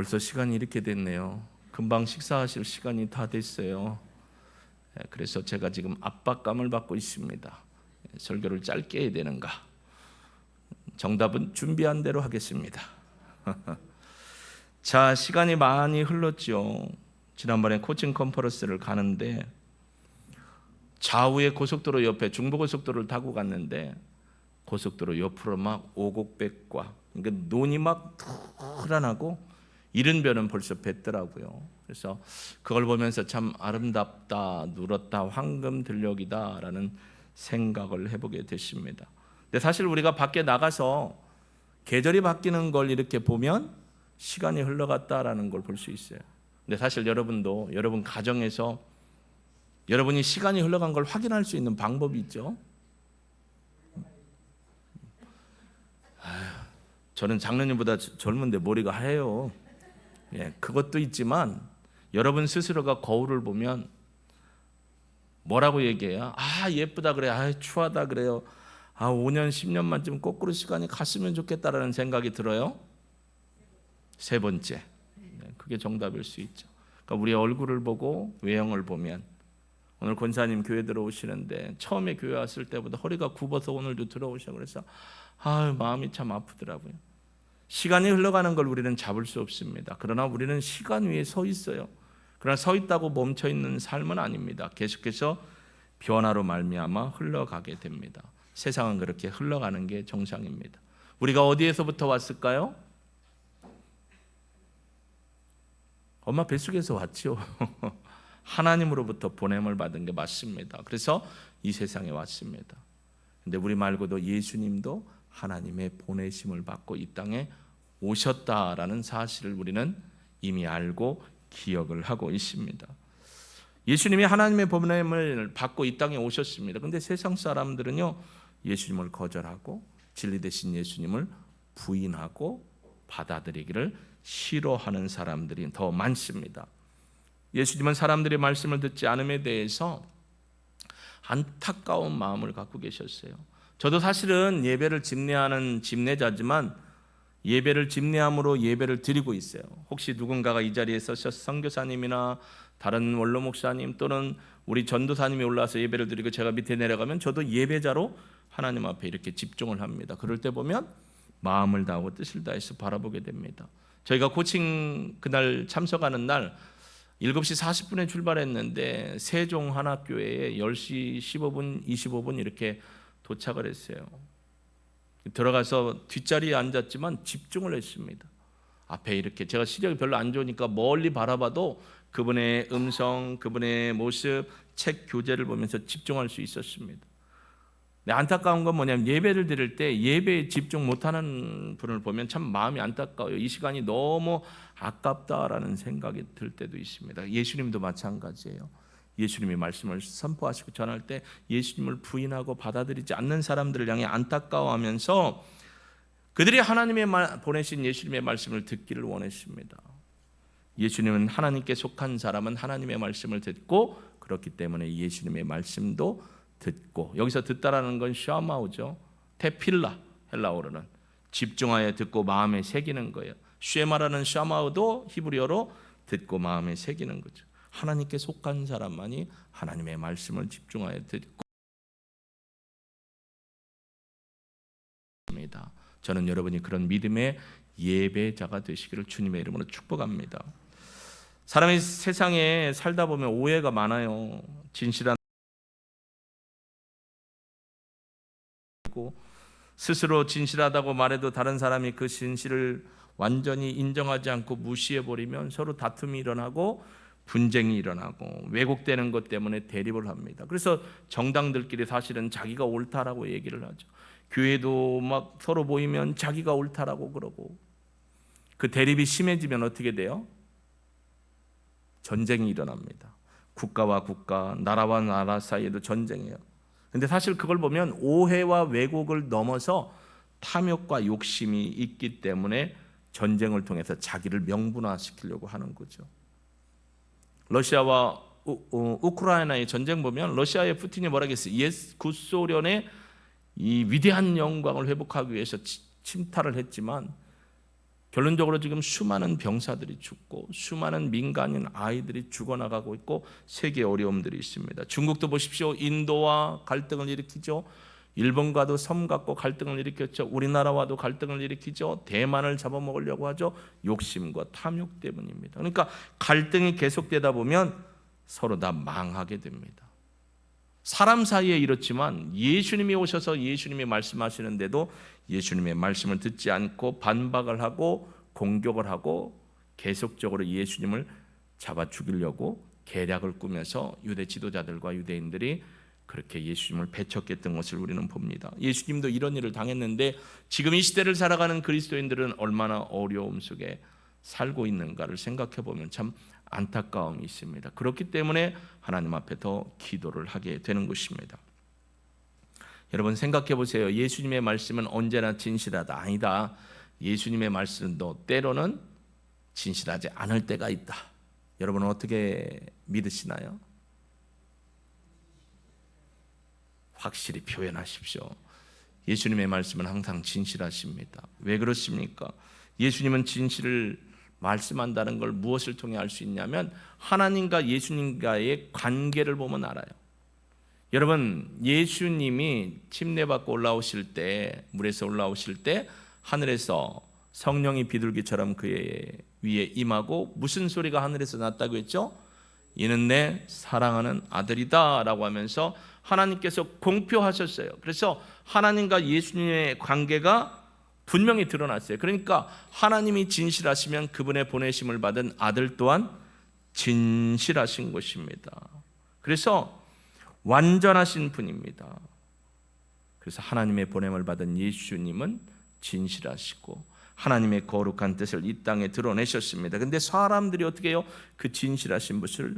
벌써 시간이 이렇게 됐네요. 금방 식사하실 시간이 다 됐어요. 그래서 제가 지금 압박감을 받고 있습니다. 설교를 짧게 해야 되는가? 정답은 준비한 대로 하겠습니다. 자, 시간이 많이 흘렀죠. 지난번에 코칭 컨퍼런스를 가는데 좌우에 고속도로 옆에 중부고속도로를 타고 갔는데 고속도로 옆으로 막 오곡백과, 그러니까 논이 막 푸른하고 이른변은 벌써 뱄더라고요. 그래서 그걸 보면서 참 아름답다, 누렇다, 황금 들녘이다라는 생각을 해보게 됐습니다. 근데 사실 우리가 밖에 나가서 계절이 바뀌는 걸 이렇게 보면 시간이 흘러갔다라는 걸 볼 수 있어요. 근데 사실 여러분도 여러분 가정에서 여러분이 시간이 흘러간 걸 확인할 수 있는 방법이 있죠. 저는 장로님보다 젊은데 머리가 하얘요. 그것도 있지만 여러분 스스로가 거울을 보면 뭐라고 얘기해요? 예쁘다 그래요. 추하다 그래요. 5년 10년만 좀 거꾸로 시간이 갔으면 좋겠다라는 생각이 들어요. 세 번째, 그게 정답일 수 있죠. 그러니까 우리 얼굴을 보고 외형을 보면, 오늘 권사님 교회 들어오시는데 처음에 교회 왔을 때보다 허리가 굽어서 오늘도 들어오셔. 그래서 마음이 참 아프더라고요. 시간이 흘러가는 걸 우리는 잡을 수 없습니다. 그러나 우리는 시간 위에 서 있어요. 그러나 서 있다고 멈춰 있는 삶은 아닙니다. 계속해서 변화로 말미암아 흘러가게 됩니다. 세상은 그렇게 흘러가는 게 정상입니다. 우리가 어디에서부터 왔을까요? 엄마 뱃속에서 왔죠. 하나님으로부터 보냄을 받은 게 맞습니다. 그래서 이 세상에 왔습니다. 근데 우리 말고도 예수님도 하나님의 보내심을 받고 이 땅에 오셨다라는 사실을 우리는 이미 알고 기억을 하고 있습니다. 예수님이 하나님의 보냄을 받고 이 땅에 오셨습니다. 근데 세상 사람들은요, 예수님을 거절하고 진리 되신 예수님을 부인하고 받아들이기를 싫어하는 사람들이 더 많습니다. 예수님은 사람들의 말씀을 듣지 않음에 대해서 안타까운 마음을 갖고 계셨어요. 저도 사실은 예배를 집례하는 집례자지만 예배를 집례함으로 예배를 드리고 있어요. 혹시 누군가가 이 자리에 서셔서 선교사님이나 다른 원로 목사님 또는 우리 전도사님이 올라와서 예배를 드리고 제가 밑에 내려가면 저도 예배자로 하나님 앞에 이렇게 집중을 합니다. 그럴 때 보면 마음을 다하고 뜻을 다해서 바라보게 됩니다. 저희가 코칭 그날 참석하는 날 7시 40분에 출발했는데 세종 한학교회에 10시 15분, 25분 이렇게 도착을 했어요. 들어가서 뒷자리에 앉았지만 집중을 했습니다. 앞에 이렇게 제가 시력이 별로 안 좋으니까 멀리 바라봐도 그분의 음성, 그분의 모습, 책 교재를 보면서 집중할 수 있었습니다. 근데 안타까운 건 뭐냐면 예배를 드릴 때 예배에 집중 못하는 분을 보면 참 마음이 안타까워요. 이 시간이 너무 아깝다라는 생각이 들 때도 있습니다. 예수님도 마찬가지예요. 예수님의 말씀을 선포하시고 전할 때 예수님을 부인하고 받아들이지 않는 사람들을 향해 안타까워하면서 그들이 하나님의 보내신 예수님의 말씀을 듣기를 원했습니다. 예수님은 하나님께 속한 사람은 하나님의 말씀을 듣고 그렇기 때문에 예수님의 말씀도 듣고, 여기서 듣다라는 건 샤마우죠. 테필라, 헬라어로는 집중하여 듣고 마음에 새기는 거예요. 쉐마라는 샤마우도 히브리어로 듣고 마음에 새기는 거죠. 하나님께 속한 사람만이 하나님의 말씀을 집중하여 듣고 있습니다. 저는 여러분이 그런 믿음의 예배자가 되시기를 주님의 이름으로 축복합니다. 사람이 세상에 살다 보면 오해가 많아요. 진실한 스스로 진실하다고 말해도 다른 사람이 그 진실을 완전히 인정하지 않고 무시해버리면 서로 다툼이 일어나고 분쟁이 일어나고 왜곡되는 것 때문에 대립을 합니다. 그래서 정당들끼리 사실은 자기가 옳다라고 얘기를 하죠. 교회도 막 서로 모이면 자기가 옳다라고 그러고, 그 대립이 심해지면 어떻게 돼요? 전쟁이 일어납니다. 국가와 국가, 나라와 나라 사이에도 전쟁이에요. 근데 사실 그걸 보면 오해와 왜곡을 넘어서 탐욕과 욕심이 있기 때문에 전쟁을 통해서 자기를 명분화시키려고 하는 거죠. 러시아와 우크라이나의 전쟁 보면 러시아의 푸틴이 뭐라고 했어요? 구소련의 이 위대한 영광을 회복하기 위해서 침탈을 했지만 결론적으로 지금 수많은 병사들이 죽고 수많은 민간인 아이들이 죽어나가고 있고 세계에 어려움들이 있습니다. 중국도 보십시오. 인도와 갈등을 일으키죠. 일본과도 섬 갖고 갈등을 일으켰죠. 우리나라와도 갈등을 일으키죠. 대만을 잡아먹으려고 하죠. 욕심과 탐욕 때문입니다. 그러니까 갈등이 계속되다 보면 서로 다 망하게 됩니다. 사람 사이에 이렇지만 예수님이 오셔서 예수님이 말씀하시는데도 예수님의 말씀을 듣지 않고 반박을 하고 공격을 하고 계속적으로 예수님을 잡아 죽이려고 계략을 꾸며서 유대 지도자들과 유대인들이 그렇게 예수님을 배척했던 것을 우리는 봅니다. 예수님도 이런 일을 당했는데 지금 이 시대를 살아가는 그리스도인들은 얼마나 어려움 속에 살고 있는가를 생각해 보면 참 안타까움이 있습니다. 그렇기 때문에 하나님 앞에 더 기도를 하게 되는 것입니다. 여러분 생각해 보세요. 예수님의 말씀은 언제나 진실하다. 아니다. 예수님의 말씀도 때로는 진실하지 않을 때가 있다. 여러분은 어떻게 믿으시나요? 확실히 표현하십시오. 예수님의 말씀은 항상 진실하십니다. 왜 그렇습니까? 예수님은 진실을 말씀한다는 걸 무엇을 통해 알 수 있냐면 하나님과 예수님과의 관계를 보면 알아요. 여러분 예수님이 침례받고 올라오실 때 물에서 올라오실 때 하늘에서 성령이 비둘기처럼 그의 위에 임하고 무슨 소리가 하늘에서 났다고 했죠? 이는 내 사랑하는 아들이다 라고 하면서 하나님께서 공표하셨어요. 그래서 하나님과 예수님의 관계가 분명히 드러났어요. 그러니까 하나님이 진실하시면 그분의 보내심을 받은 아들 또한 진실하신 것입니다. 그래서 완전하신 분입니다. 그래서 하나님의 보냄을 받은 예수님은 진실하시고 하나님의 거룩한 뜻을 이 땅에 드러내셨습니다. 그런데 사람들이 어떻게 해요? 그 진실하신 분을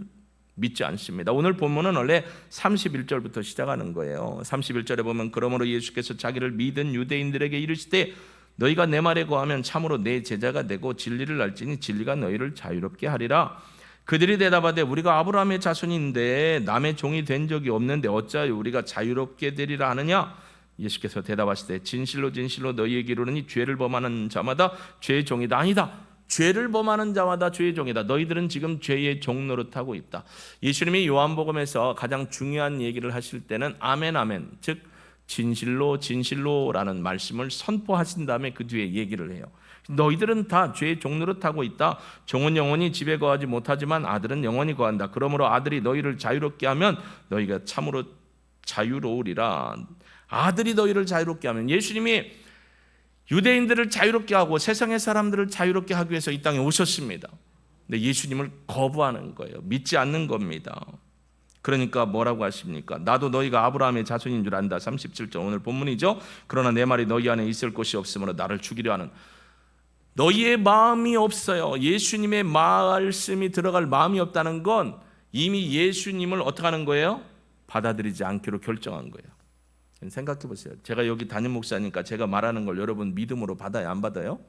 믿지 않습니다. 오늘 본문은 원래 31절부터 시작하는 거예요. 31절에 보면 그러므로 예수께서 자기를 믿은 유대인들에게 이르시되 너희가 내 말에 거하면 참으로 내 제자가 되고 진리를 알지니 진리가 너희를 자유롭게 하리라. 그들이 대답하되 우리가 아브라함의 자손인데 남의 종이 된 적이 없는데 어찌하여 우리가 자유롭게 되리라 하느냐? 예수께서 대답하시되 진실로 진실로 너희에게 이르노니 죄를 범하는 자마다 죄의 종이다. 아니다. 죄를 범하는 자마다 죄의 종이다. 너희들은 지금 죄의 종 노릇하고 있다. 예수님이 요한복음에서 가장 중요한 얘기를 하실 때는 아멘 아멘, 즉 진실로 진실로라는 말씀을 선포하신 다음에 그 뒤에 얘기를 해요. 너희들은 다 죄의 종 노릇하고 있다. 종은 영원히 집에 거하지 못하지만 아들은 영원히 거한다. 그러므로 아들이 너희를 자유롭게 하면 너희가 참으로 자유로우리라. 아들이 너희를 자유롭게 하면, 예수님이 유대인들을 자유롭게 하고 세상의 사람들을 자유롭게 하기 위해서 이 땅에 오셨습니다. 근데 예수님을 거부하는 거예요. 믿지 않는 겁니다. 그러니까 뭐라고 하십니까? 나도 너희가 아브라함의 자손인 줄 안다. 37절 오늘 본문이죠. 그러나 내 말이 너희 안에 있을 곳이 없으므로 나를 죽이려 하는, 너희의 마음이 없어요. 예수님의 말씀이 들어갈 마음이 없다는 건 이미 예수님을 어떻게 하는 거예요? 받아들이지 않기로 결정한 거예요. 생각해 보세요. 제가 여기 담임 목사니까 제가 말하는 걸 여러분 믿음으로 받아요? 안 받아요?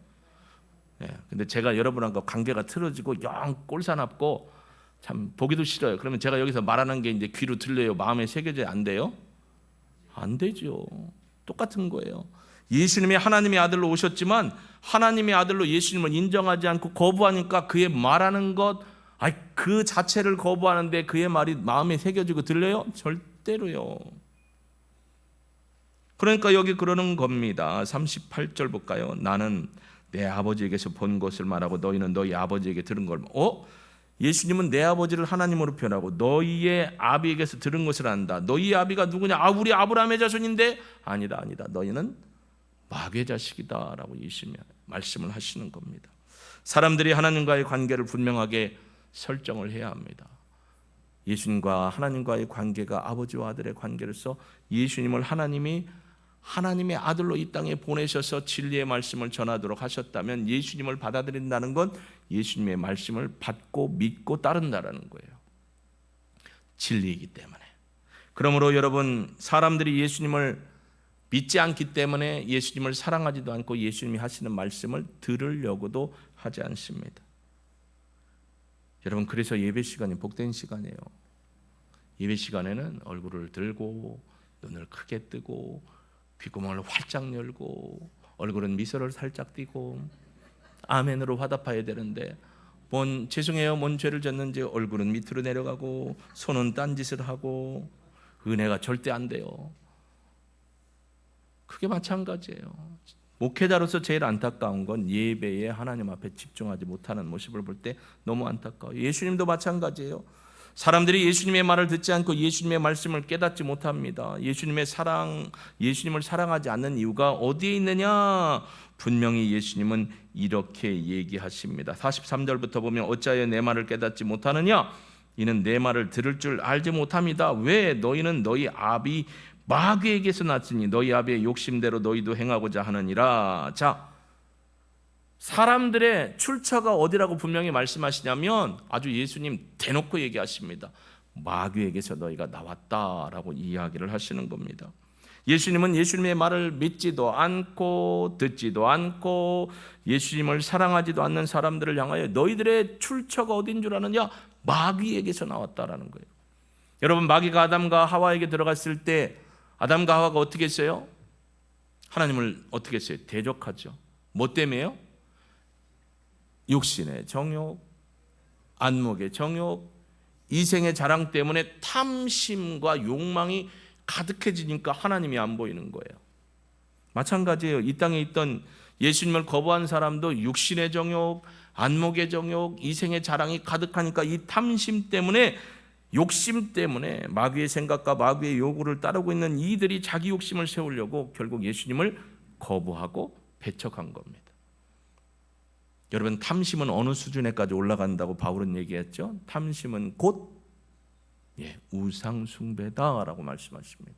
네. 근데 제가 여러분하고 관계가 틀어지고 영 꼴사납고 참 보기도 싫어요. 그러면 제가 여기서 말하는 게 이제 귀로 들려요? 마음에 새겨져야 안 돼요? 안 되죠. 똑같은 거예요. 예수님이 하나님의 아들로 오셨지만 하나님의 아들로 예수님을 인정하지 않고 거부하니까 그의 말하는 것, 그 자체를 거부하는데 그의 말이 마음에 새겨지고 들려요? 절대로요. 그러니까 여기 그러는 겁니다. 38절 볼까요? 나는 내 아버지에게서 본 것을 말하고 너희는 너희 아버지에게 들은 걸. 예수님은 내 아버지를 하나님으로 표현하고 너희의 아비에게서 들은 것을 안다. 너희의 아비가 누구냐? 우리 아브라함의 자손인데. 아니다. 너희는 마귀의 자식이다 라고 예수님이 말씀을 하시는 겁니다. 사람들이 하나님과의 관계를 분명하게 설정을 해야 합니다. 예수님과 하나님과의 관계가 아버지와 아들의 관계로서 예수님을 하나님이 하나님의 아들로 이 땅에 보내셔서 진리의 말씀을 전하도록 하셨다면 예수님을 받아들인다는 건 예수님의 말씀을 받고 믿고 따른다라는 거예요. 진리이기 때문에. 그러므로 여러분, 사람들이 예수님을 믿지 않기 때문에 예수님을 사랑하지도 않고 예수님이 하시는 말씀을 들으려고도 하지 않습니다. 여러분, 그래서 예배 시간이 복된 시간이에요. 예배 시간에는 얼굴을 들고 눈을 크게 뜨고 귓구멍을 활짝 열고 얼굴은 미소를 살짝 띠고 아멘으로 화답해야 되는데 죄송해요, 뭔 죄를 졌는지 얼굴은 밑으로 내려가고 손은 딴짓을 하고 은혜가 절대 안 돼요. 그게 마찬가지예요. 목회자로서 제일 안타까운 건 예배에 하나님 앞에 집중하지 못하는 모습을 볼 때 너무 안타까워요. 예수님도 마찬가지예요. 사람들이 예수님의 말을 듣지 않고 예수님의 말씀을 깨닫지 못합니다. 예수님을 사랑하지 않는 이유가 어디에 있느냐? 분명히 예수님은 이렇게 얘기하십니다. 43절부터 보면 어찌하여 내 말을 깨닫지 못하느냐? 이는 내 말을 들을 줄 알지 못합니다. 왜? 너희는 너희 아비 마귀에게서 났으니 너희 아비의 욕심대로 너희도 행하고자 하느니라. 자, 사람들의 출처가 어디라고 분명히 말씀하시냐면 아주 예수님 대놓고 얘기하십니다. 마귀에게서 너희가 나왔다라고 이야기를 하시는 겁니다. 예수님은 예수님의 말을 믿지도 않고 듣지도 않고 예수님을 사랑하지도 않는 사람들을 향하여 너희들의 출처가 어딘 줄 아느냐? 마귀에게서 나왔다라는 거예요. 여러분, 마귀가 아담과 하와에게 들어갔을 때 아담과 하와가 어떻게 했어요? 하나님을 어떻게 했어요? 대적하죠. 뭐 때문에요? 육신의 정욕, 안목의 정욕, 이생의 자랑 때문에 탐심과 욕망이 가득해지니까 하나님이 안 보이는 거예요. 마찬가지예요. 이 땅에 있던 예수님을 거부한 사람도 육신의 정욕, 안목의 정욕, 이생의 자랑이 가득하니까 이 탐심 때문에, 욕심 때문에 마귀의 생각과 마귀의 요구를 따르고 있는 이들이 자기 욕심을 세우려고 결국 예수님을 거부하고 배척한 겁니다. 여러분, 탐심은 어느 수준에까지 올라간다고 바울은 얘기했죠? 탐심은 곧 우상 숭배다라고 말씀하십니다.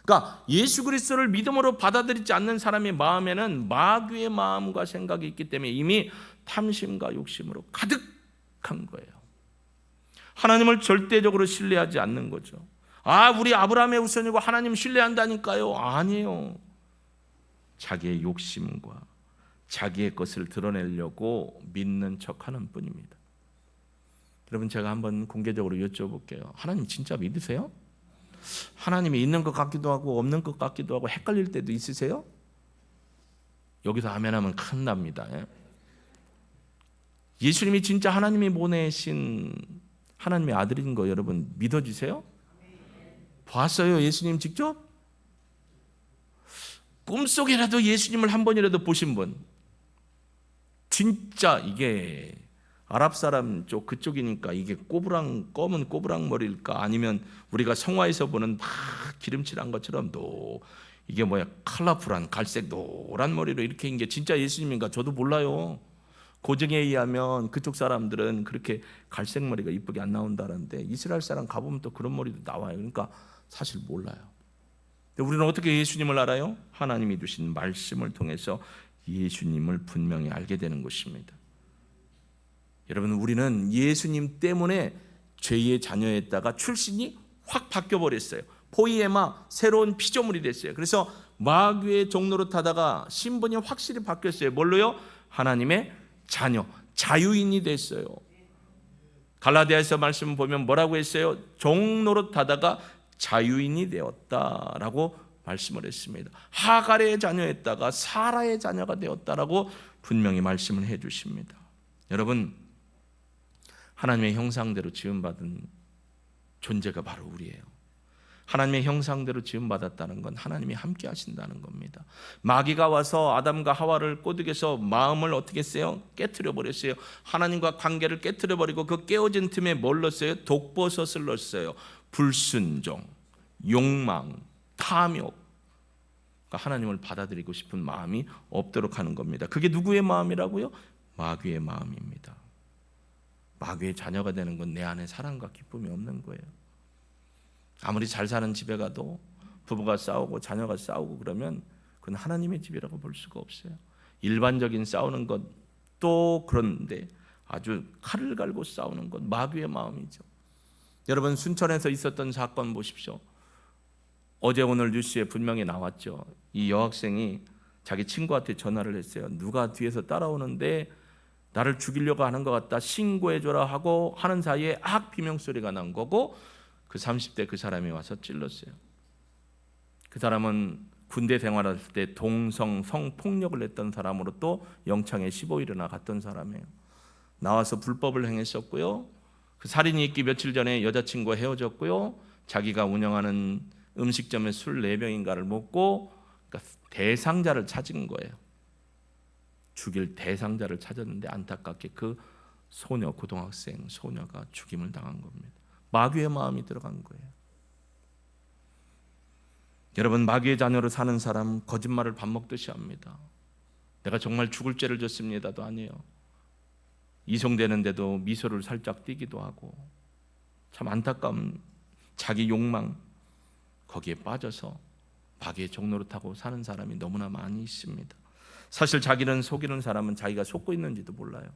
그러니까 예수 그리스도를 믿음으로 받아들이지 않는 사람의 마음에는 마귀의 마음과 생각이 있기 때문에 이미 탐심과 욕심으로 가득한 거예요. 하나님을 절대적으로 신뢰하지 않는 거죠. 우리 아브라함의 후손이고 하나님 신뢰한다니까요. 아니에요. 자기의 욕심과 자기의 것을 드러내려고 믿는 척하는 뿐입니다. 여러분, 제가 한번 공개적으로 여쭤볼게요. 하나님 진짜 믿으세요? 하나님이 있는 것 같기도 하고 없는 것 같기도 하고 헷갈릴 때도 있으세요? 여기서 아멘하면 큰일 납니다. 예수님이 진짜 하나님이 보내신 하나님의 아들인 거 여러분 믿어지세요? 봤어요? 예수님 직접? 꿈속에라도 예수님을 한 번이라도 보신 분? 진짜 이게 아랍 사람 쪽 그쪽이니까 이게 검은 꼬부랑 머리일까? 아니면 우리가 성화에서 보는 막 기름칠한 것처럼 이게 컬러풀한 갈색 노란 머리로 이렇게 한 게 진짜 예수님인가? 저도 몰라요. 고증에 의하면 그쪽 사람들은 그렇게 갈색 머리가 이쁘게 안 나온다는데 이스라엘 사람 가보면 또 그런 머리도 나와요. 그러니까 사실 몰라요. 근데 우리는 어떻게 예수님을 알아요? 하나님이 주신 말씀을 통해서 예수님을 분명히 알게 되는 것입니다. 여러분, 우리는 예수님 때문에 죄의 자녀였다가 출신이 확 바뀌어버렸어요. 포이에마, 새로운 피조물이 됐어요. 그래서 마귀의 종로로 타다가 신분이 확실히 바뀌었어요. 뭘로요? 하나님의 자녀, 자유인이 됐어요. 갈라디아서 말씀 보면 뭐라고 했어요? 종로로 타다가 자유인이 되었다라고 말씀을 했습니다. 하갈의 자녀였다가 사라의 자녀가 되었다라고 분명히 말씀을 해주십니다. 여러분, 하나님의 형상대로 지음받은 존재가 바로 우리예요. 하나님의 형상대로 지음받았다는 건 하나님이 함께 하신다는 겁니다. 마귀가 와서 아담과 하와를 꼬드겨서 마음을 어떻게 했어요? 깨트려 버렸어요. 하나님과 관계를 깨트려 버리고 그 깨어진 틈에 뭘 넣었어요? 독버섯을 넣었어요. 불순종, 욕망, 탐욕. 그러니까 하나님을 받아들이고 싶은 마음이 없도록 하는 겁니다. 그게 누구의 마음이라고요? 마귀의 마음입니다. 마귀의 자녀가 되는 건 내 안에 사랑과 기쁨이 없는 거예요. 아무리 잘 사는 집에 가도 부부가 싸우고 자녀가 싸우고 그러면 그건 하나님의 집이라고 볼 수가 없어요. 일반적인 싸우는 것도 그런데 아주 칼을 갈고 싸우는 건 마귀의 마음이죠. 여러분, 순천에서 있었던 사건 보십시오. 어제 오늘 뉴스에 분명히 나왔죠. 이 여학생이 자기 친구한테 전화를 했어요. 누가 뒤에서 따라오는데 나를 죽이려고 하는 것 같다, 신고해줘라 하고 하는 사이에 비명소리가 난 거고 그 30대 그 사람이 와서 찔렀어요. 그 사람은 군대 생활할 때 동성 성폭력을 했던 사람으로 또 영창에 15일이나 갔던 사람이에요. 나와서 불법을 행했었고요. 그 살인이 있기 며칠 전에 여자친구와 헤어졌고요. 자기가 운영하는 음식점에 술 4병인가를 먹고 그러니까 대상자를 찾은 거예요. 죽일 대상자를 찾았는데 안타깝게 그 소녀, 고등학생 소녀가 죽임을 당한 겁니다. 마귀의 마음이 들어간 거예요. 여러분, 마귀의 자녀로 사는 사람 거짓말을 밥 먹듯이 합니다. 내가 정말 죽을 죄를 졌습니다도 아니에요. 이송되는데도 미소를 살짝 띠기도 하고 참 안타까운 자기 욕망 거기에 빠져서 마귀의 종로를 타고 사는 사람이 너무나 많이 있습니다. 사실 자기는 속이는 사람은 자기가 속고 있는지도 몰라요.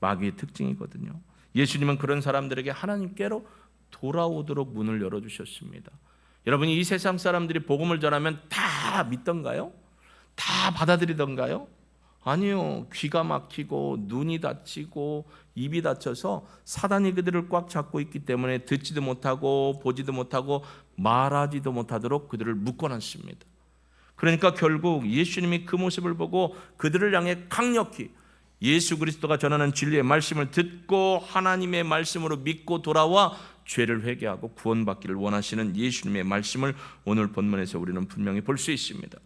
마귀의 특징이거든요. 예수님은 그런 사람들에게 하나님께로 돌아오도록 문을 열어주셨습니다. 여러분, 이 세상 사람들이 복음을 전하면 다 믿던가요? 다 받아들이던가요? 아니요. 귀가 막히고 눈이 닫히고 입이 닫혀서 사단이 그들을 꽉 잡고 있기 때문에 듣지도 못하고 보지도 못하고 말하지도 못하도록 그들을 묶어놨습니다. 그러니까 결국 예수님이 그 모습을 보고 그들을 향해 강력히 예수 그리스도가 전하는 진리의 말씀을 듣고 하나님의 말씀으로 믿고 돌아와 죄를 회개하고 구원받기를 원하시는 예수님의 말씀을 오늘 본문에서 우리는 분명히 볼 수 있습니다.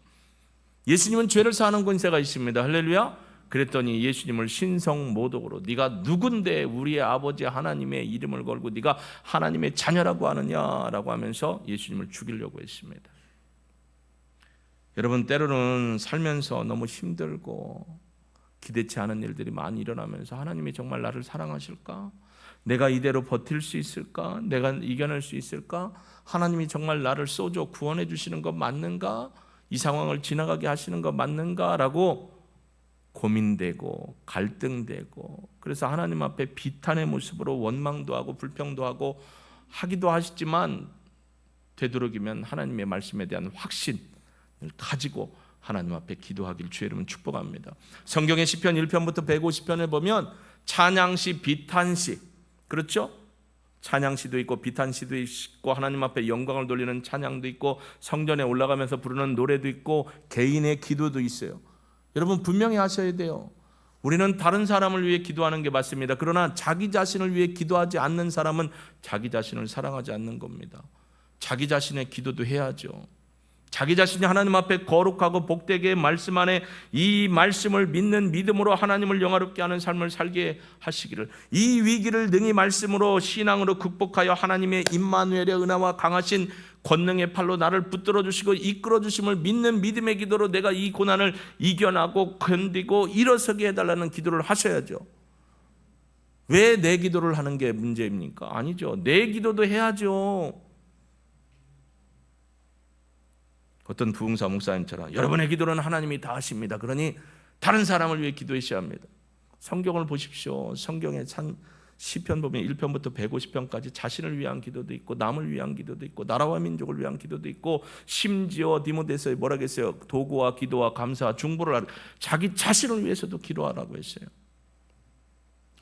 예수님은 죄를 사하는 권세가 있습니다. 할렐루야. 그랬더니 예수님을 신성모독으로 네가 누군데 우리의 아버지 하나님의 이름을 걸고 네가 하나님의 자녀라고 하느냐라고 하면서 예수님을 죽이려고 했습니다. 여러분, 때로는 살면서 너무 힘들고 기대치 않은 일들이 많이 일어나면서 하나님이 정말 나를 사랑하실까? 내가 이대로 버틸 수 있을까? 내가 이겨낼 수 있을까? 하나님이 정말 나를 쏘줘 구원해 주시는 것 맞는가? 이 상황을 지나가게 하시는 것 맞는가? 라고 고민되고 갈등되고 그래서 하나님 앞에 비탄의 모습으로 원망도 하고 불평도 하고 하기도 하시지만 되도록이면 하나님의 말씀에 대한 확신을 가지고 하나님 앞에 기도하길 주의 이름은 축복합니다. 성경의 시편 1편부터 150편을 보면 찬양시, 비탄시, 그렇죠? 찬양시도 있고 비탄시도 있고 하나님 앞에 영광을 돌리는 찬양도 있고 성전에 올라가면서 부르는 노래도 있고 개인의 기도도 있어요. 여러분, 분명히 하셔야 돼요. 우리는 다른 사람을 위해 기도하는 게 맞습니다. 그러나 자기 자신을 위해 기도하지 않는 사람은 자기 자신을 사랑하지 않는 겁니다. 자기 자신의 기도도 해야죠. 자기 자신이 하나님 앞에 거룩하고 복되게 말씀 안에 이 말씀을 믿는 믿음으로 하나님을 영화롭게 하는 삶을 살게 하시기를, 이 위기를 능히 말씀으로 신앙으로 극복하여 하나님의 임마누엘의 은혜와 강하신 권능의 팔로 나를 붙들어 주시고 이끌어 주심을 믿는 믿음의 기도로 내가 이 고난을 이겨나고 견디고 일어서게 해달라는 기도를 하셔야죠. 왜 내 기도를 하는 게 문제입니까? 아니죠. 내 기도도 해야죠. 어떤 부흥사 목사님처럼 여러분의 기도는 하나님이 다 하십니다. 그러니 다른 사람을 위해 기도하셔야 합니다. 성경을 보십시오. 성경의 시편 보면 1편부터 150편까지 자신을 위한 기도도 있고 남을 위한 기도도 있고 나라와 민족을 위한 기도도 있고 심지어 디모데서에 뭐라고 했어요? 도구와 기도와 감사와 중보를 하라. 자기 자신을 위해서도 기도하라고 했어요.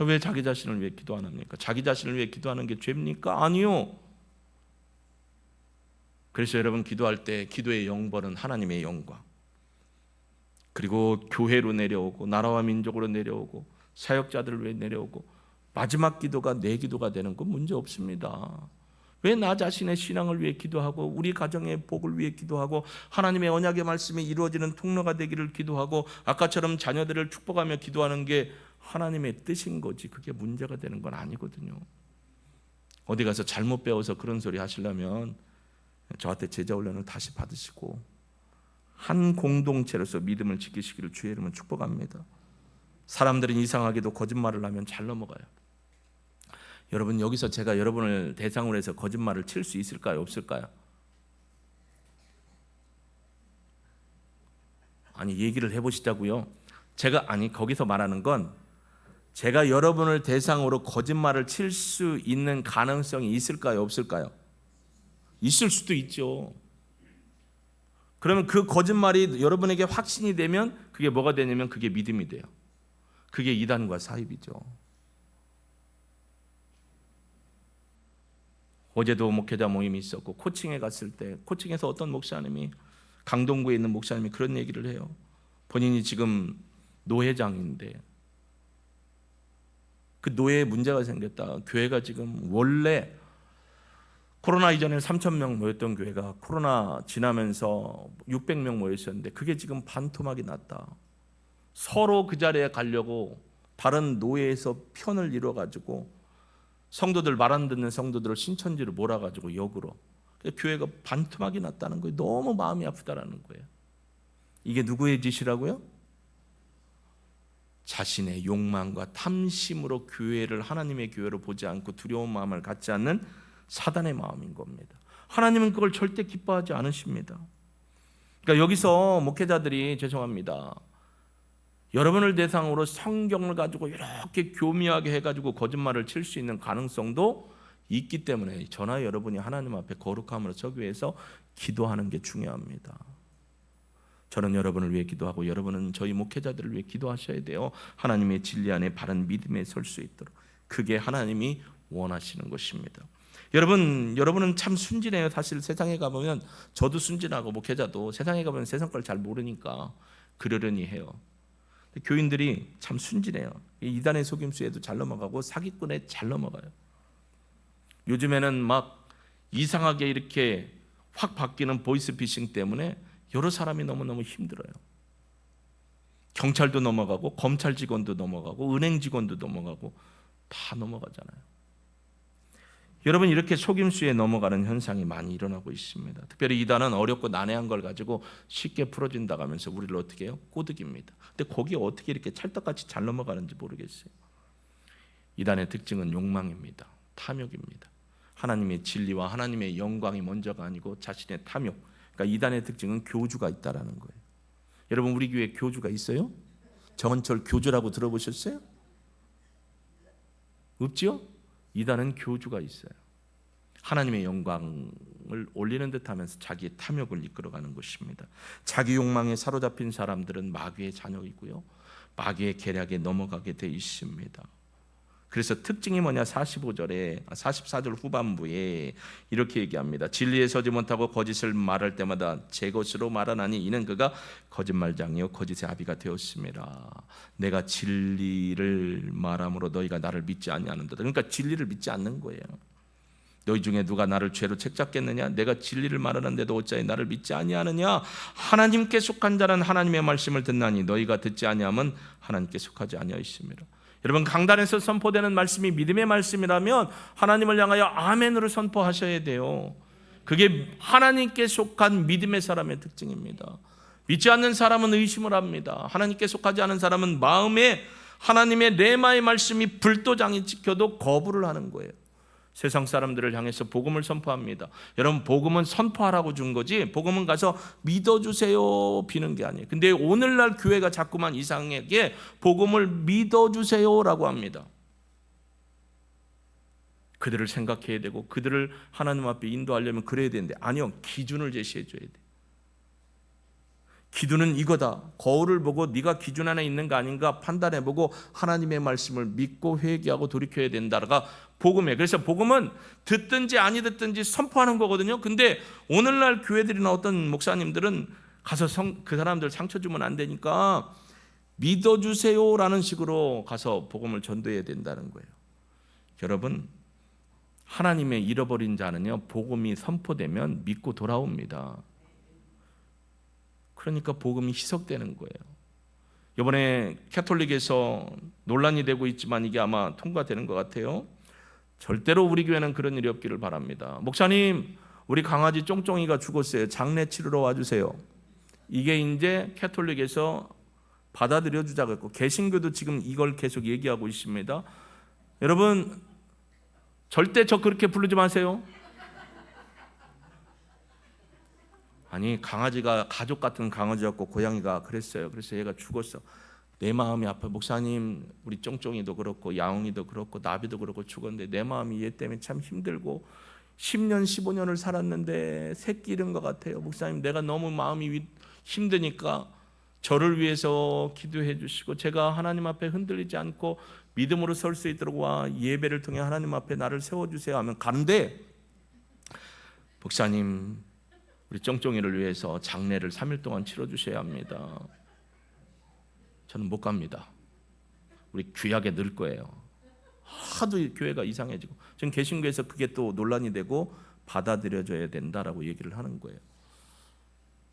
왜 자기 자신을 위해 기도 안 합니까? 자기 자신을 위해 기도하는 게 죄입니까? 아니요. 그래서 여러분, 기도할 때 기도의 영벌은 하나님의 영광, 그리고 교회로 내려오고 나라와 민족으로 내려오고 사역자들을 위해 내려오고 마지막 기도가 내 기도가 되는 건 문제 없습니다. 왜 나 자신의 신앙을 위해 기도하고 우리 가정의 복을 위해 기도하고 하나님의 언약의 말씀이 이루어지는 통로가 되기를 기도하고 아까처럼 자녀들을 축복하며 기도하는 게 하나님의 뜻인 거지 그게 문제가 되는 건 아니거든요. 어디 가서 잘못 배워서 그런 소리 하시려면 저한테 제자 훈련을 다시 받으시고 한 공동체로서 믿음을 지키시기를 주의 이름은 축복합니다. 사람들은 이상하게도 거짓말을 하면 잘 넘어가요. 여러분, 여기서 제가 여러분을 대상으로 해서 거짓말을 칠 수 있을까요? 없을까요? 아니, 얘기를 해보시자고요. 거기서 말하는 건 제가 여러분을 대상으로 거짓말을 칠 수 있는 가능성이 있을까요? 없을까요? 있을 수도 있죠. 그러면 그 거짓말이 여러분에게 확신이 되면 그게 뭐가 되냐면 그게 믿음이 돼요. 그게 이단과 사입이죠. 어제도 목회자 모임이 있었고 코칭에 갔을 때 코칭에서 어떤 목사님이 강동구에 있는 목사님이 그런 얘기를 해요. 본인이 지금 노회장인데 그 노예에 문제가 생겼다. 교회가 지금 원래 코로나 이전에 3,000명 모였던 교회가 코로나 지나면서 600명 모였었는데 그게 지금 반토막이 났다. 서로 그 자리에 가려고 다른 노예에서 편을 이뤄가지고 성도들 말 안 듣는 성도들을 신천지로 몰아가지고 역으로 교회가 반토막이 났다는 거예요. 너무 마음이 아프다라는 거예요. 이게 누구의 짓이라고요? 자신의 욕망과 탐심으로 교회를 하나님의 교회로 보지 않고 두려운 마음을 갖지 않는 사단의 마음인 겁니다. 하나님은 그걸 절대 기뻐하지 않으십니다. 그러니까 여기서 목회자들이 죄송합니다. 여러분을 대상으로 성경을 가지고 이렇게 교묘하게 해가지고 거짓말을 칠 수 있는 가능성도 있기 때문에 저나 여러분이 하나님 앞에 거룩함으로 서기 위해서 기도하는 게 중요합니다. 저는 여러분을 위해 기도하고 여러분은 저희 목회자들을 위해 기도하셔야 돼요. 하나님의 진리 안에 바른 믿음에 설 수 있도록. 그게 하나님이 원하시는 것입니다. 여러분은 참 순진해요. 사실 세상에 가보면 저도 순진하고 목회자도 세상에 가보면 세상 걸 잘 모르니까 그러려니 해요. 교인들이 참 순진해요. 이단의 속임수에도 잘 넘어가고 사기꾼에 잘 넘어가요. 요즘에는 막 이상하게 이렇게 확 바뀌는 보이스피싱 때문에 여러 사람이 너무너무 힘들어요. 경찰도 넘어가고 검찰 직원도 넘어가고 은행 직원도 넘어가고 다 넘어가잖아요. 여러분 이렇게 속임수에 넘어가는 현상이 많이 일어나고 있습니다. 특별히 이단은 어렵고 난해한 걸 가지고 쉽게 풀어진다고 하면서 우리를 어떻게 해요? 꼬드깁니다. 근데 거기에 어떻게 이렇게 찰떡같이 잘 넘어가는지 모르겠어요. 이단의 특징은 욕망입니다. 탐욕입니다. 하나님의 진리와 하나님의 영광이 먼저가 아니고 자신의 탐욕. 그러니까 이단의 특징은 교주가 있다라는 거예요. 여러분 우리 교회에 교주가 있어요? 정은철 교주라고 들어보셨어요? 없지요? 이단은 교주가 있어요. 하나님의 영광을 올리는 듯하면서 자기의 탐욕을 이끌어가는 것입니다. 자기 욕망에 사로잡힌 사람들은 마귀의 자녀이고요. 마귀의 계략에 넘어가게 돼 있습니다. 그래서 특징이 뭐냐? 44절 후반부에 이렇게 얘기합니다. 진리에 서지 못하고 거짓을 말할 때마다 제 것으로 말하나니 이는 그가 거짓말장이요 거짓의 아비가 되었습니다. 내가 진리를 말함으로 너희가 나를 믿지 아니하는도다. 그러니까 진리를 믿지 않는 거예요. 너희 중에 누가 나를 죄로 책잡겠느냐? 내가 진리를 말하는데도 어찌하여 나를 믿지 아니하느냐? 하나님께 속한 자는 하나님의 말씀을 듣나니 너희가 듣지 아니함은 하나님께 속하지 아니하였습니다. 여러분 강단에서 선포되는 말씀이 믿음의 말씀이라면 하나님을 향하여 아멘으로 선포하셔야 돼요. 그게 하나님께 속한 믿음의 사람의 특징입니다. 믿지 않는 사람은 의심을 합니다. 하나님께 속하지 않은 사람은 마음에 하나님의 레마의 말씀이 불도장이 찍혀도 거부를 하는 거예요. 세상 사람들을 향해서 복음을 선포합니다. 여러분 복음은 선포하라고 준 거지 복음은 가서 믿어주세요 비는 게 아니에요. 근데 오늘날 교회가 자꾸만 이상하게 복음을 믿어주세요라고 합니다. 그들을 생각해야 되고 그들을 하나님 앞에 인도하려면 그래야 되는데 아니요, 기준을 제시해 줘야 돼. 기준은 이거다. 거울을 보고 네가 기준 안에 있는 거 아닌가 판단해보고 하나님의 말씀을 믿고 회개하고 돌이켜야 된다가 복음이에요. 그래서 복음은 듣든지 아니 듣든지 선포하는 거거든요. 근데 오늘날 교회들이나 어떤 목사님들은 가서 그 사람들 상처 주면 안 되니까 믿어주세요라는 식으로 가서 복음을 전도해야 된다는 거예요. 여러분 하나님의 잃어버린 자는요 복음이 선포되면 믿고 돌아옵니다. 그러니까 복음이 희석되는 거예요. 이번에 캐톨릭에서 논란이 되고 있지만 이게 아마 통과되는 것 같아요. 절대로 우리 교회는 그런 일이 없기를 바랍니다. 목사님, 우리 강아지 쫑쫑이가 죽었어요. 장례 치르러 와주세요. 이게 이제 캐톨릭에서 받아들여 주자고 했고 개신교도 지금 이걸 계속 얘기하고 있습니다. 여러분 절대 저 그렇게 부르지 마세요. 아니 강아지가 가족 같은 강아지였고 고양이가 그랬어요. 그래서 얘가 죽었어. 내 마음이 아파. 목사님 우리 쫑쫑이도 그렇고 야옹이도 그렇고 나비도 그렇고 죽었는데 내 마음이 얘 때문에 참 힘들고 10년 15년을 살았는데 새끼 잃은 것 같아요. 목사님 내가 너무 마음이 힘드니까 저를 위해서 기도해 주시고 제가 하나님 앞에 흔들리지 않고 믿음으로 설 수 있도록 와 예배를 통해 하나님 앞에 나를 세워주세요 하면 가는데 목사님 우리 쩡쩡이를 위해서 장례를 3일 동안 치러주셔야 합니다. 저는 못 갑니다. 우리 귀하게 늘 거예요. 하도 교회가 이상해지고, 지금 개신교에서 그게 또 논란이 되고 받아들여져야 된다라고 얘기를 하는 거예요.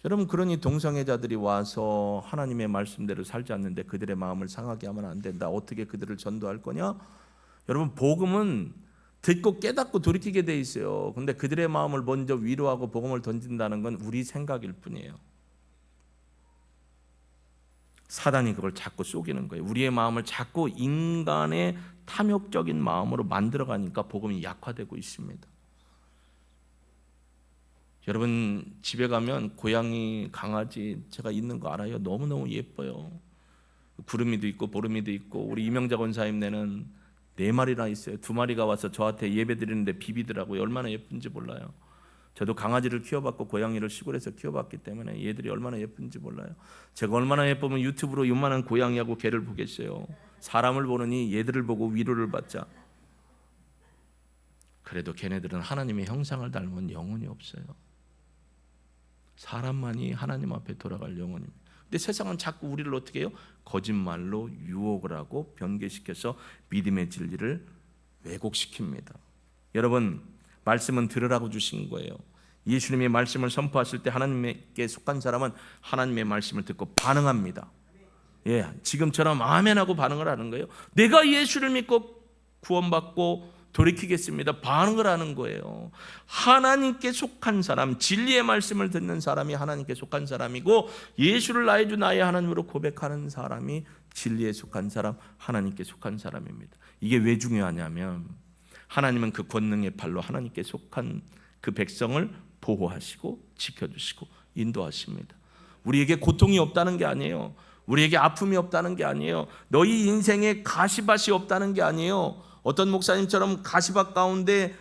여러분, 그러니 동성애자들이 와서 하나님의 말씀대로 살지 않는데 그들의 마음을 상하게 하면 안 된다. 어떻게 그들을 전도할 거냐? 여러분, 복음은 듣고 깨닫고 돌이키게 돼 있어요. 근데 그들의 마음을 먼저 위로하고 복음을 던진다는 건 우리 생각일 뿐이에요. 사단이 그걸 자꾸 속이는 거예요. 우리의 마음을 자꾸 인간의 탐욕적인 마음으로 만들어가니까 복음이 약화되고 있습니다. 여러분, 집에 가면 고양이, 강아지 제가 있는 거 알아요? 너무너무 예뻐요. 구름이도 있고 보름이도 있고, 우리 이명자 권사님네는 4마리나 있어요. 2마리가 와서 저한테 예배 드리는데 비비더라고요. 얼마나 예쁜지 몰라요. 저도 강아지를 키워봤고 고양이를 시골에서 키워봤기 때문에 얘들이 얼마나 예쁜지 몰라요. 제가 얼마나 예쁘면 유튜브로 요만한 고양이하고 개를 보겠어요. 사람을 보느니 얘들을 보고 위로를 받자. 그래도 걔네들은 하나님의 형상을 닮은 영혼이 없어요. 사람만이 하나님 앞에 돌아갈 영혼입니다. 근데 세상은 자꾸 우리를 어떻게 해요? 거짓말로 유혹을 하고 변개시켜서 믿음의 진리를 왜곡시킵니다. 여러분, 말씀은 들으라고 주신 거예요. 예수님의 말씀을 선포하실 때 하나님께 속한 사람은 하나님의 말씀을 듣고 반응합니다. 지금처럼 아멘하고 반응을 하는 거예요. 내가 예수를 믿고 구원받고 돌이키겠습니다. 반응을 하는 거예요. 하나님께 속한 사람, 진리의 말씀을 듣는 사람이 하나님께 속한 사람이고, 예수를 나의 주 나의 하나님으로 고백하는 사람이 진리에 속한 사람, 하나님께 속한 사람입니다. 이게 왜 중요하냐면, 하나님은 그 권능의 팔로 하나님께 속한 그 백성을 보호하시고 지켜주시고 인도하십니다. 우리에게 고통이 없다는 게 아니에요. 우리에게 아픔이 없다는 게 아니에요. 너희 인생에 가시밭이 없다는 게 아니에요. 어떤 목사님처럼 가시밭 가운데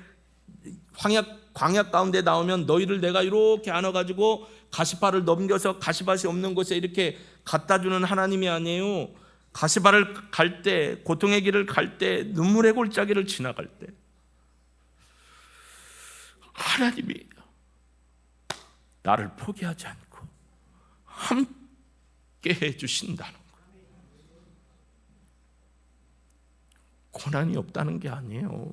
광야 가운데 나오면 너희를 내가 이렇게 안아가지고 가시밭을 넘겨서 가시밭이 없는 곳에 이렇게 갖다 주는 하나님이 아니에요. 가시밭을 갈 때, 고통의 길을 갈 때, 눈물의 골짜기를 지나갈 때 하나님이 나를 포기하지 않고 함께 해주신다는 거예요. 고난이 없다는 게 아니에요.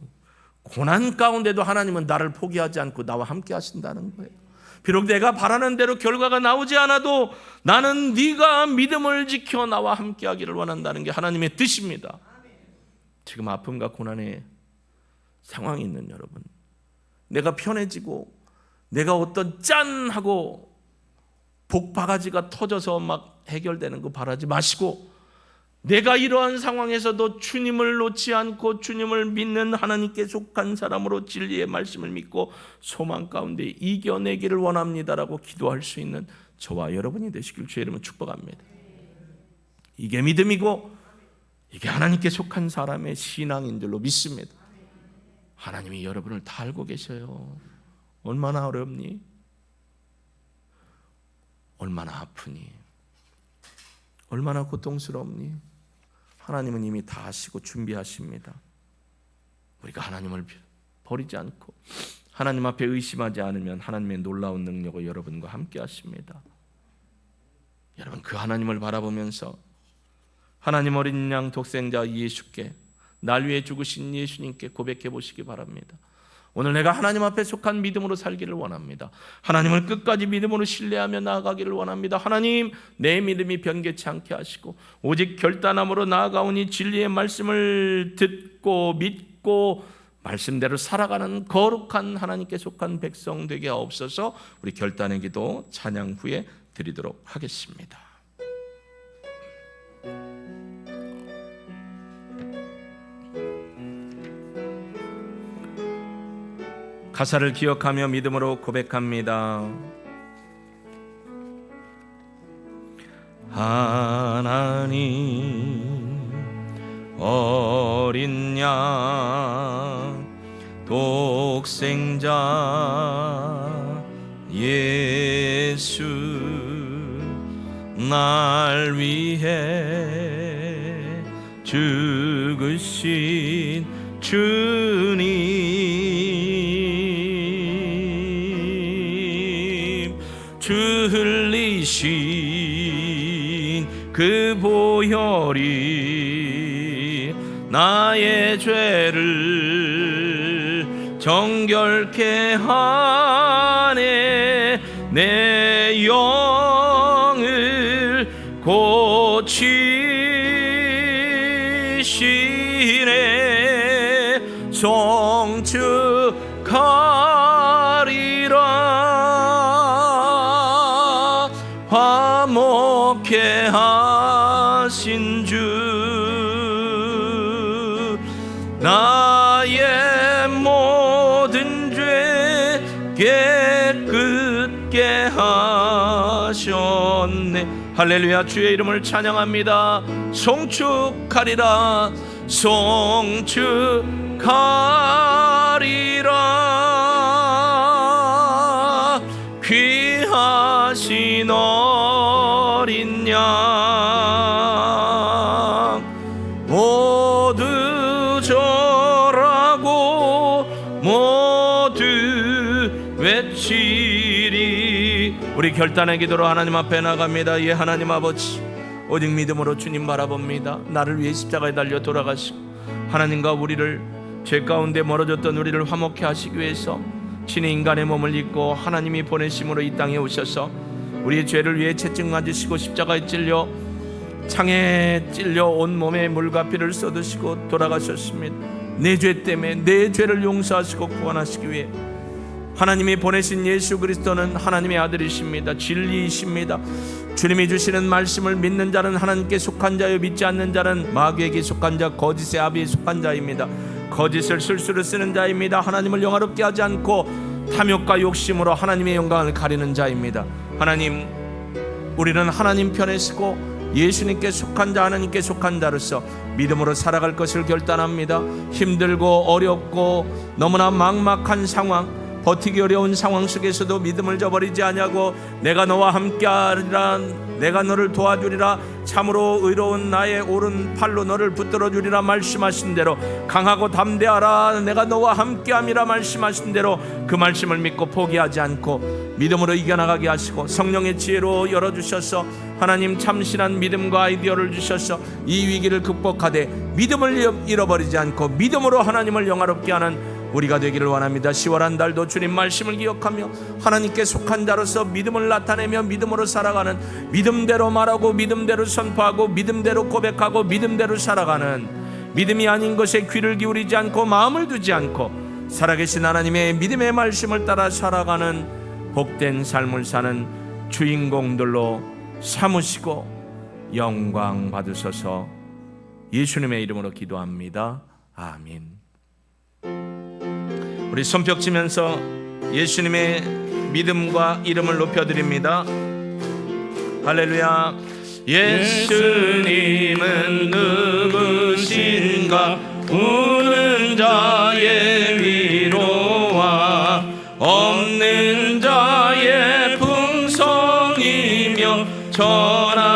고난 가운데도 하나님은 나를 포기하지 않고 나와 함께 하신다는 거예요. 비록 내가 바라는 대로 결과가 나오지 않아도 나는 네가 믿음을 지켜 나와 함께 하기를 원한다는 게 하나님의 뜻입니다. 지금 아픔과 고난의 상황이 있는 여러분, 내가 편해지고 내가 어떤 짠 하고 복바가지가 터져서 막 해결되는 거 바라지 마시고, 내가 이러한 상황에서도 주님을 놓지 않고 주님을 믿는 하나님께 속한 사람으로 진리의 말씀을 믿고 소망 가운데 이겨내기를 원합니다라고 기도할 수 있는 저와 여러분이 되시길 주의 이름으로 축복합니다. 이게 믿음이고 이게 하나님께 속한 사람의 신앙인 줄로 믿습니다. 하나님이 여러분을 다 알고 계셔요. 얼마나 어렵니? 얼마나 아프니? 얼마나 고통스럽니? 하나님은 이미 다 하시고 준비하십니다. 우리가 하나님을 버리지 않고 하나님 앞에 의심하지 않으면 하나님의 놀라운 능력을 여러분과 함께 하십니다. 여러분, 그 하나님을 바라보면서 하나님 어린 양 독생자 예수께, 날 위해 죽으신 예수님께 고백해 보시기 바랍니다. 오늘 내가 하나님 앞에 속한 믿음으로 살기를 원합니다. 하나님을 끝까지 믿음으로 신뢰하며 나아가기를 원합니다. 하나님, 내 믿음이 변개치 않게 하시고 오직 결단함으로 나아가오니 진리의 말씀을 듣고 믿고 말씀대로 살아가는 거룩한 하나님께 속한 백성 되게 하옵소서. 우리 결단의 기도 찬양 후에 드리도록 하겠습니다. 가사를 기억하며 믿음으로 고백합니다. 하나님 어린 양 독생자 예수, 날 위해 죽으신 주님, 그 보혈이 나의 죄를 정결케 하네. 내 영을 고치시네. 송축하리라. 화목해 하신 주, 나의 모든 죄 깨끗게 하셨네. 할렐루야. 주의 이름을 찬양합니다. 송축하리라. 송축하리라. 귀하신 어린 양 모두 절하고 모두 외치리. 우리 결단의 기도로 하나님 앞에 나갑니다. 예, 하나님 아버지, 오직 믿음으로 주님 바라봅니다. 나를 위해 십자가에 달려 돌아가시고 하나님과 우리를, 죄 가운데 멀어졌던 우리를 화목케 하시기 위해서 친히 인간의 몸을 입고 하나님이 보내심으로 이 땅에 오셔서 우리의 죄를 위해 채찍 맞으시고 십자가에 찔려, 창에 찔려 온 몸에 물과 피를 쏟으시고 돌아가셨습니다. 내 죄 때문에 내 죄를 용서하시고 구원하시기 위해 하나님이 보내신 예수 그리스도는 하나님의 아들이십니다. 진리이십니다. 주님이 주시는 말씀을 믿는 자는 하나님께 속한 자요, 믿지 않는 자는 마귀에게 속한 자, 거짓의 아비에 속한 자입니다. 거짓을 술수로 쓰는 자입니다. 하나님을 영화롭게 하지 않고 탐욕과 욕심으로 하나님의 영광을 가리는 자입니다. 하나님, 우리는 하나님 편에 서고 예수님께 속한 자, 하나님께 속한 자로서 믿음으로 살아갈 것을 결단합니다. 힘들고 어렵고 너무나 막막한 상황, 버티기 어려운 상황 속에서도 믿음을 저버리지 아니하고 내가 너와 함께하리라, 내가 너를 도와주리라, 참으로 의로운 나의 오른팔로 너를 붙들어 주리라 말씀하신 대로 강하고 담대하라, 내가 너와 함께함이라 말씀하신 대로 그 말씀을 믿고 포기하지 않고 믿음으로 이겨나가게 하시고 성령의 지혜로 열어주셔서 하나님 참신한 믿음과 아이디어를 주셔서 이 위기를 극복하되 믿음을 잃어버리지 않고 믿음으로 하나님을 영화롭게 하는 우리가 되기를 원합니다. 10월 한 달도 주님 말씀을 기억하며 하나님께 속한 자로서 믿음을 나타내며 믿음으로 살아가는, 믿음대로 말하고 믿음대로 선포하고 믿음대로 고백하고 믿음대로 살아가는, 믿음이 아닌 것에 귀를 기울이지 않고 마음을 두지 않고 살아계신 하나님의 믿음의 말씀을 따라 살아가는 복된 삶을 사는 주인공들로 삼으시고 영광 받으소서. 예수님의 이름으로 기도합니다. 아멘. 우리 손뼉 치면서 예수님의 믿음과 이름을 높여드립니다. 할렐루야. 예수님은 누구신가? 우는 자의 위로와 없는 자의 풍성이며 전하